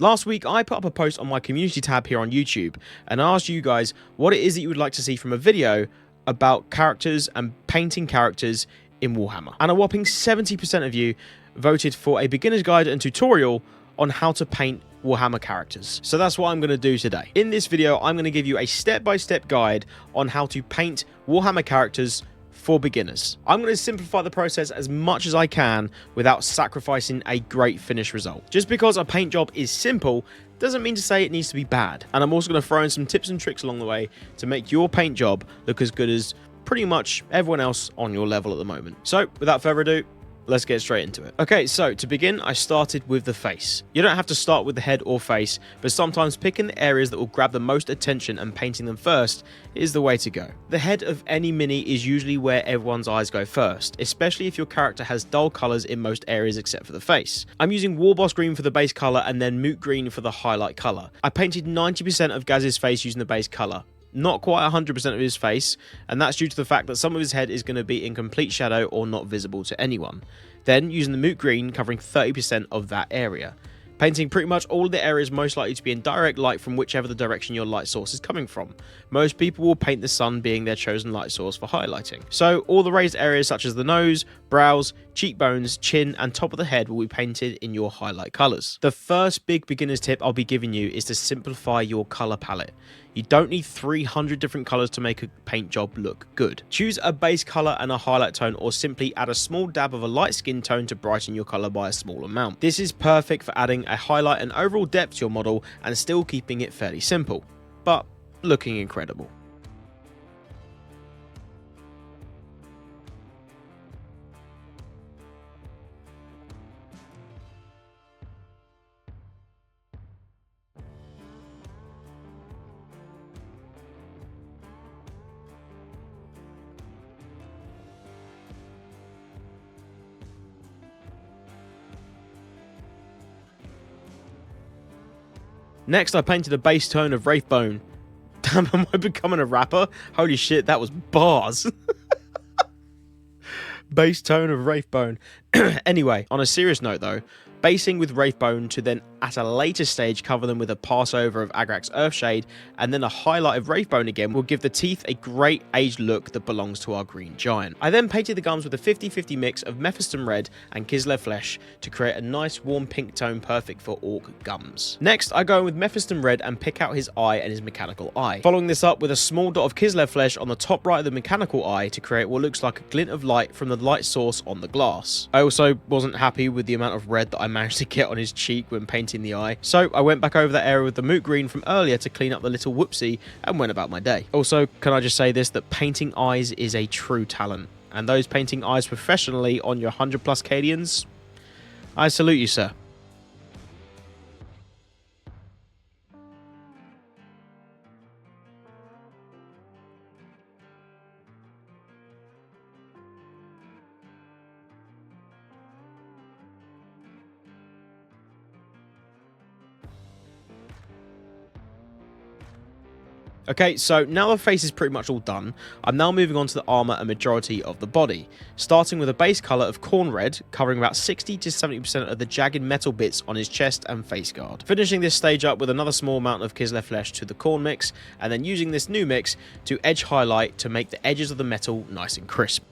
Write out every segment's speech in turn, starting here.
Last week, I put up a post on my community tab here on YouTube and asked you guys what it is that you would like to see from a video about characters and painting characters in Warhammer. And a whopping 70% of you voted for a beginner's guide and tutorial on how to paint Warhammer characters. So that's what I'm going to do today. In this video, I'm going to give you a step-by-step guide on how to paint Warhammer characters for beginners. I'm going to simplify the process as much as I can without sacrificing a great finished result. Just because a paint job is simple doesn't mean to say it needs to be bad. And I'm also going to throw in some tips and tricks along the way to make your paint job look as good as pretty much everyone else on your level at the moment. So without further ado, let's get straight into it. Okay, so to begin, I started with the face. You don't have to start with the head or face, but sometimes picking the areas that will grab the most attention and painting them first is the way to go. The head of any mini is usually where everyone's eyes go first, especially if your character has dull colours in most areas except for the face. I'm using Warboss green for the base colour and then Moot green for the highlight colour. I painted 90% of Ghaz's face using the base colour. Not quite 100% of his face, and that's due to the fact that some of his head is going to be in complete shadow or not visible to anyone. Then, using the Moot green, covering 30% of that area. Painting pretty much all of the areas most likely to be in direct light from whichever the direction your light source is coming from. Most people will paint the sun being their chosen light source for highlighting. So all the raised areas such as the nose, brows, cheekbones, chin and top of the head will be painted in your highlight colours. The first big beginner's tip I'll be giving you is to simplify your colour palette. You don't need 300 different colours to make a paint job look good. Choose a base colour and a highlight tone, or simply add a small dab of a light skin tone to brighten your colour by a small amount. This is perfect for adding a highlight and overall depth to your model and still keeping it fairly simple, but looking incredible. Next, I painted a base tone of Wraithbone. Damn, am I becoming a rapper? Holy shit, that was bars. Base tone of Wraithbone. Anyway, on a serious note though, basing with Wraithbone to then at a later stage cover them with a passover of Agrax Earthshade and then a highlight of Wraithbone again will give the teeth a great aged look that belongs to our green giant. I then painted the gums with a 50-50 mix of Mephiston Red and Kislev Flesh to create a nice warm pink tone perfect for Ork gums. Next, I go in with Mephiston Red and pick out his eye and his mechanical eye. Following this up with a small dot of Kislev Flesh on the top right of the mechanical eye to create what looks like a glint of light from the light source on the glass. I also wasn't happy with the amount of red that I managed to get on his cheek when painting the eye, so I went back over that area with the Moot green from earlier to clean up the little whoopsie and went about my day. Also, can I just say this, that painting eyes is a true talent, and those painting eyes professionally on your 100+ Cadians, I salute you, sir. Okay, so now the face is pretty much all done, I'm now moving on to the armour and majority of the body, starting with a base colour of Corn Red, covering about 60 to 70% of the jagged metal bits on his chest and face guard. Finishing this stage up with another small amount of Kislev Flesh to the Corn mix, and then using this new mix to edge highlight to make the edges of the metal nice and crisp.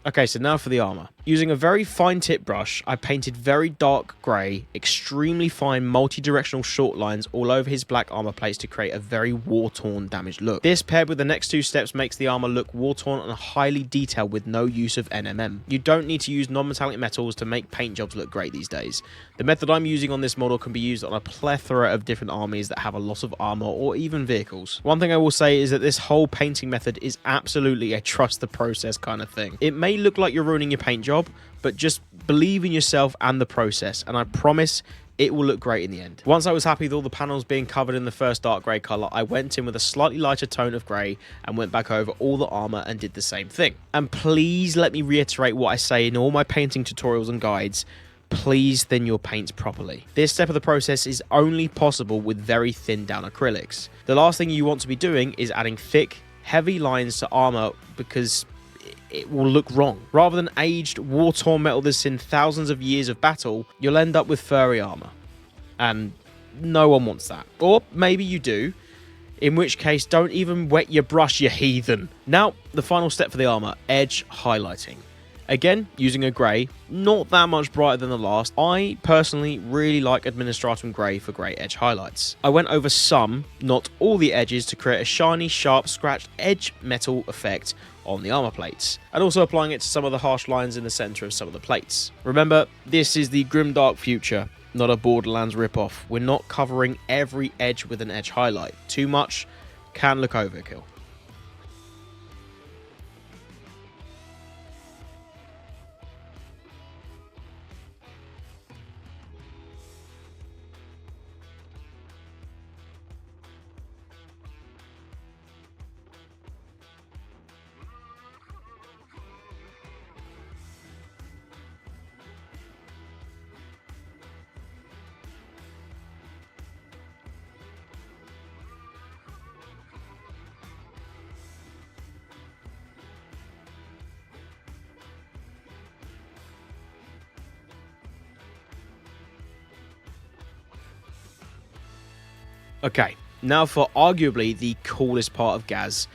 Okay, so now for the armor. Using a very fine tip brush, I painted very dark grey, extremely fine multi-directional short lines all over his black armor plates to create a very war-torn, damaged look. This paired with the next two steps makes the armor look war-torn and highly detailed with no use of NMM. You don't need to use non-metallic metals to make paint jobs look great these days. The method I'm using on this model can be used on a plethora of different armies that have a lot of armor or even vehicles. One thing I will say is that this whole painting method is absolutely a trust the process kind of thing. It may look like you're ruining your paint job, but just believe in yourself and the process, and I promise it will look great in the end. Once I was happy with all the panels being covered in the first dark grey colour, I went in with a slightly lighter tone of grey and went back over all the armour and did the same thing. And please let me reiterate what I say in all my painting tutorials and guides. Please thin your paints properly. This step of the process is only possible with very thinned down acrylics. The last thing you want to be doing is adding thick, heavy lines to armour because it will look wrong. Rather than aged, war-torn metal that's seen thousands of years of battle, you'll end up with furry armor. And no one wants that. Or maybe you do, in which case don't even wet your brush, you heathen. Now, the final step for the armor, edge highlighting. Again, using a grey, not that much brighter than the last. I personally really like Administratum Grey for grey edge highlights. I went over some, not all the edges, to create a shiny, sharp, scratched edge metal effect on the armor plates, and also applying it to some of the harsh lines in the center of some of the plates. Remember, this is the grimdark future, not a Borderlands ripoff. We're not covering every edge with an edge highlight. Too much can look overkill. Okay, now for arguably the coolest part of Ghaz,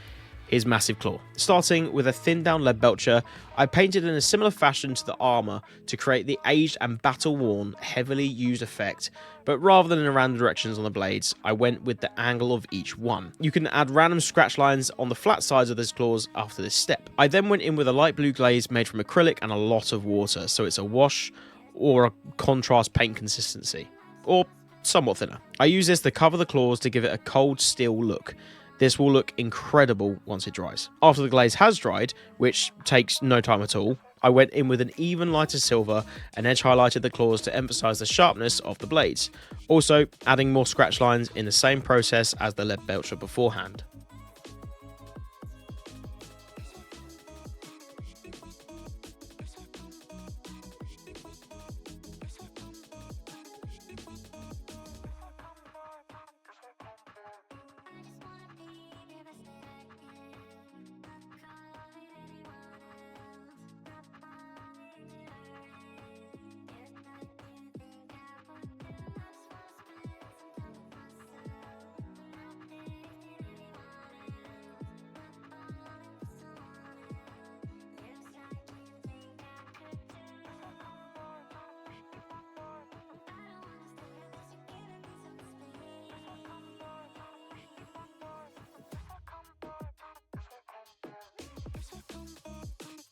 his massive claw. Starting with a thinned down lead belcher, I painted in a similar fashion to the armor to create the aged and battle worn, heavily used effect, but rather than in random directions on the blades, I went with the angle of each one. You can add random scratch lines on the flat sides of his claws after this step. I then went in with a light blue glaze made from acrylic and a lot of water, so it's a wash or a contrast paint consistency, or somewhat thinner. I use this to cover the claws to give it a cold steel look. This will look incredible once it dries. After the glaze has dried, which takes no time at all, I went in with an even lighter silver and edge highlighted the claws to emphasize the sharpness of the blades, also adding more scratch lines in the same process as the lead belcher beforehand.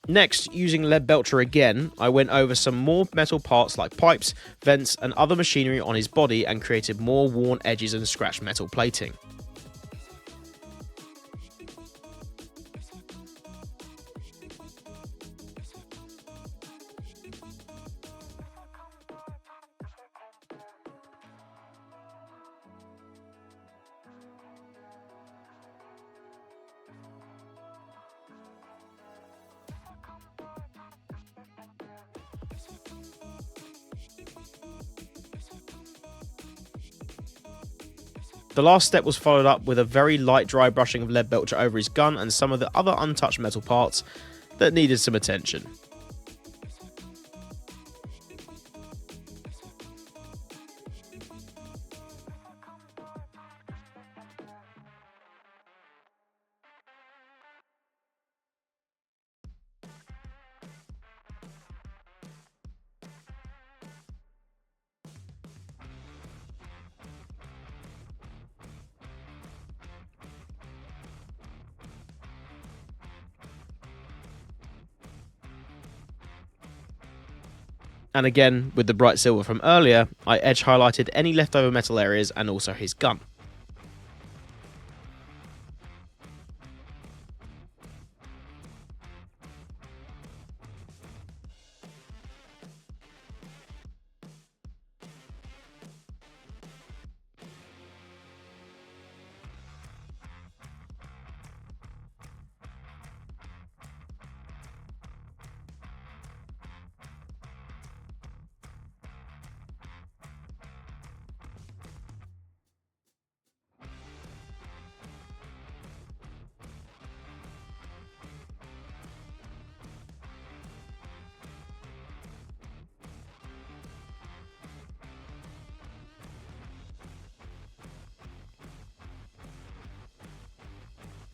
Next, using lead belcher again, I went over some more metal parts like pipes, vents and other machinery on his body and created more worn edges and scratched metal plating. The last step was followed up with a very light dry brushing of lead belcher over his gun and some of the other untouched metal parts that needed some attention. And again, with the bright silver from earlier, I edge highlighted any leftover metal areas and also his gun.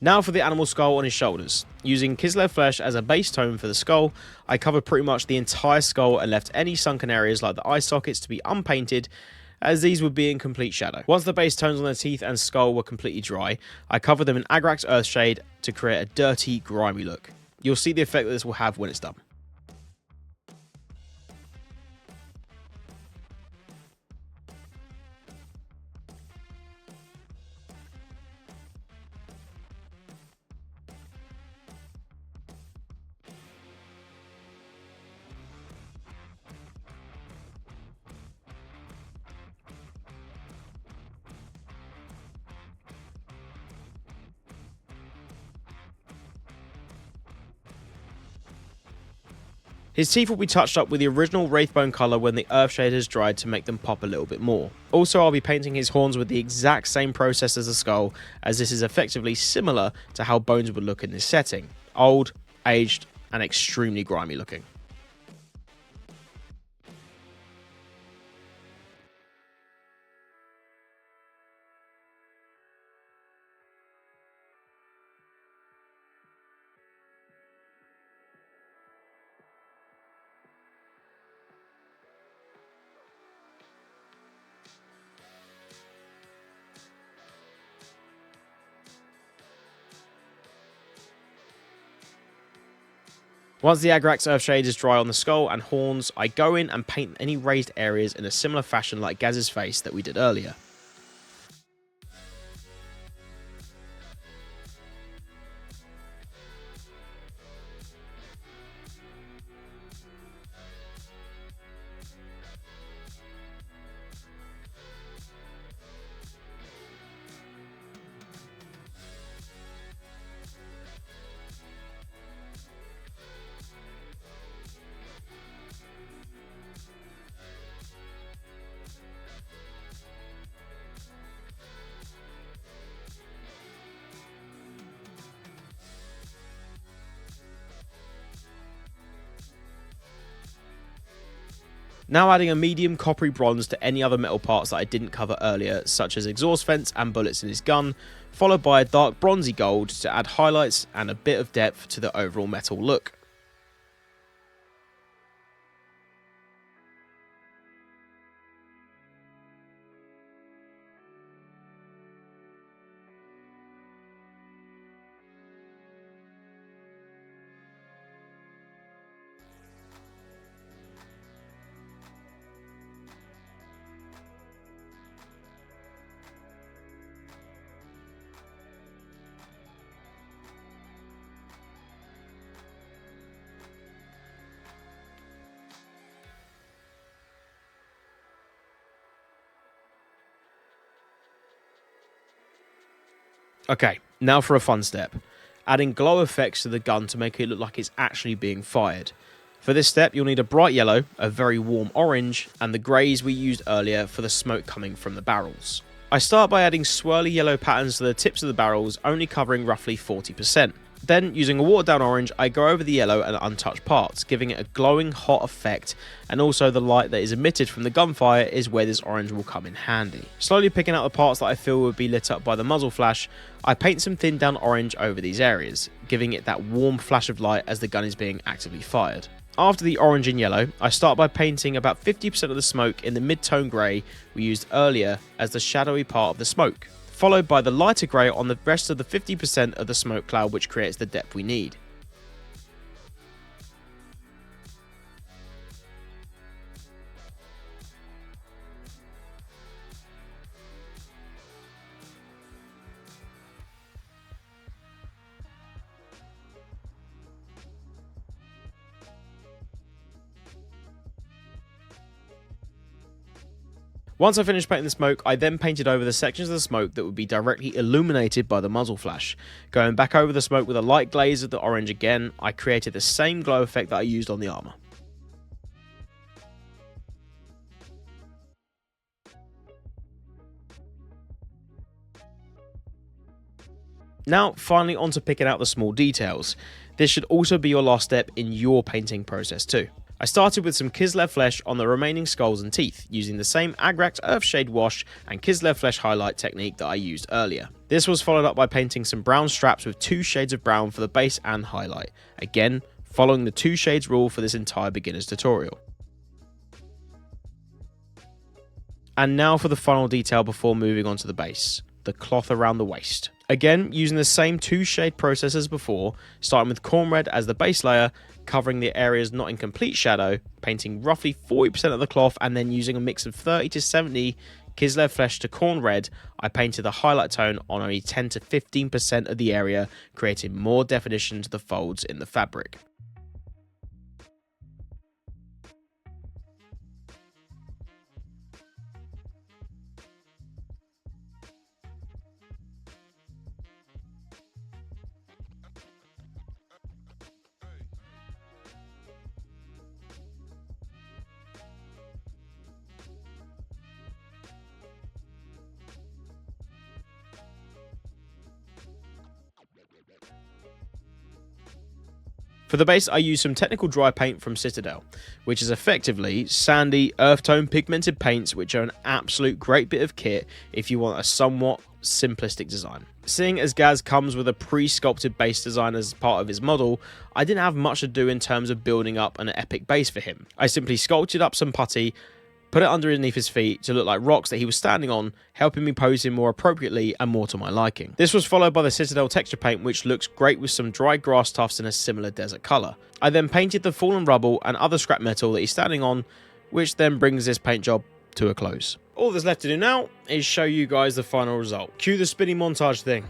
Now for the animal skull on his shoulders. Using Kislev flesh as a base tone for the skull, I covered pretty much the entire skull and left any sunken areas like the eye sockets to be unpainted, as these would be in complete shadow. Once the base tones on the teeth and skull were completely dry, I covered them in Agrax Earthshade to create a dirty, grimy look. You'll see the effect that this will have when it's done. His teeth will be touched up with the original Wraithbone colour when the Earthshade has dried to make them pop a little bit more. Also, I'll be painting his horns with the exact same process as the skull, as this is effectively similar to how bones would look in this setting. Old, aged, and extremely grimy looking. Once the Agrax Earthshade is dry on the skull and horns, I go in and paint any raised areas in a similar fashion like Ghaz's face that we did earlier. Now adding a medium coppery bronze to any other metal parts that I didn't cover earlier, such as exhaust vents and bullets in his gun, followed by a dark bronzy gold to add highlights and a bit of depth to the overall metal look. Okay, now for a fun step. Adding glow effects to the gun to make it look like it's actually being fired. For this step, you'll need a bright yellow, a very warm orange, and the greys we used earlier for the smoke coming from the barrels. I start by adding swirly yellow patterns to the tips of the barrels, only covering roughly 40%. Then, using a watered down orange, I go over the yellow and untouched parts, giving it a glowing hot effect, and also the light that is emitted from the gunfire is where this orange will come in handy. Slowly picking out the parts that I feel would be lit up by the muzzle flash, I paint some thinned down orange over these areas, giving it that warm flash of light as the gun is being actively fired. After the orange and yellow, I start by painting about 50% of the smoke in the mid-tone grey we used earlier as the shadowy part of the smoke, followed by the lighter grey on the rest of the 50% of the smoke cloud, which creates the depth we need. Once I finished painting the smoke, I then painted over the sections of the smoke that would be directly illuminated by the muzzle flash. Going back over the smoke with a light glaze of the orange again, I created the same glow effect that I used on the armor. Now, finally onto picking out the small details. This should also be your last step in your painting process too. I started with some Kislev flesh on the remaining skulls and teeth, using the same Agrax Earthshade wash and Kislev flesh highlight technique that I used earlier. This was followed up by painting some brown straps with 2 shades of brown for the base and highlight, again following the 2 shades rule for this entire beginner's tutorial. And now for the final detail before moving on to the base, the cloth around the waist. Again, using the same 2 shade process as before, starting with corn red as the base layer, covering the areas not in complete shadow, painting roughly 40% of the cloth, and then using a mix of 30 to 70 Kislev flesh to corn red, I painted the highlight tone on only 10 to 15% of the area, creating more definition to the folds in the fabric. For the base, I used some technical dry paint from Citadel, which is effectively sandy, earth tone pigmented paints, which are an absolute great bit of kit if you want a somewhat simplistic design. Seeing as Ghaz comes with a pre-sculpted base design as part of his model, I didn't have much to do in terms of building up an epic base for him. I simply sculpted up some putty, put it underneath his feet to look like rocks that he was standing on, helping me pose him more appropriately and more to my liking. This was followed by the Citadel texture paint, which looks great with some dry grass tufts in a similar desert colour. I then painted the fallen rubble and other scrap metal that he's standing on, which then brings this paint job to a close. All that's left to do now is show you guys the final result. Cue the spinning montage thing.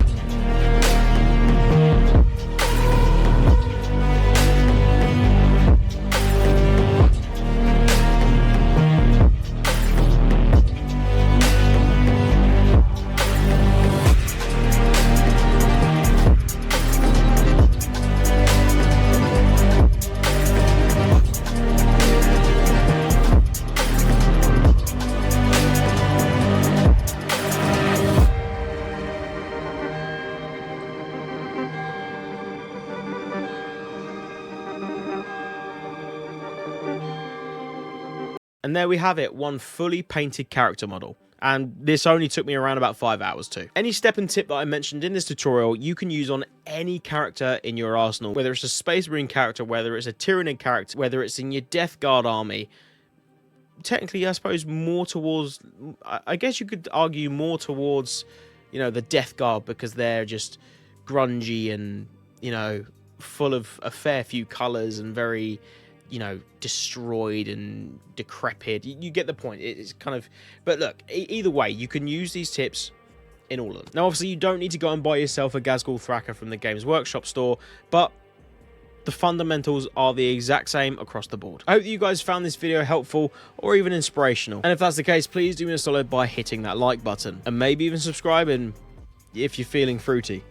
And there we have it, one fully painted character model. And this only took me around about 5 hours too. Any step and tip that I mentioned in this tutorial, you can use on any character in your arsenal, whether it's a Space Marine character, whether it's a Tyranid character, whether it's in your Death Guard army. Technically, I suppose more towards, I guess you could argue more towards, you know, the Death Guard, because they're just grungy and, you know, full of a fair few colours and very, you know, destroyed and decrepit. You get the point. It's kind of, but look, either way, you can use these tips in all of them. Now, obviously, you don't need to go and buy yourself a Ghazghkull Thraka from the Games Workshop store, but the fundamentals are the exact same across the board. I hope that you guys found this video helpful or even inspirational. And if that's the case, please do me a solid by hitting that like button and maybe even subscribing if you're feeling fruity.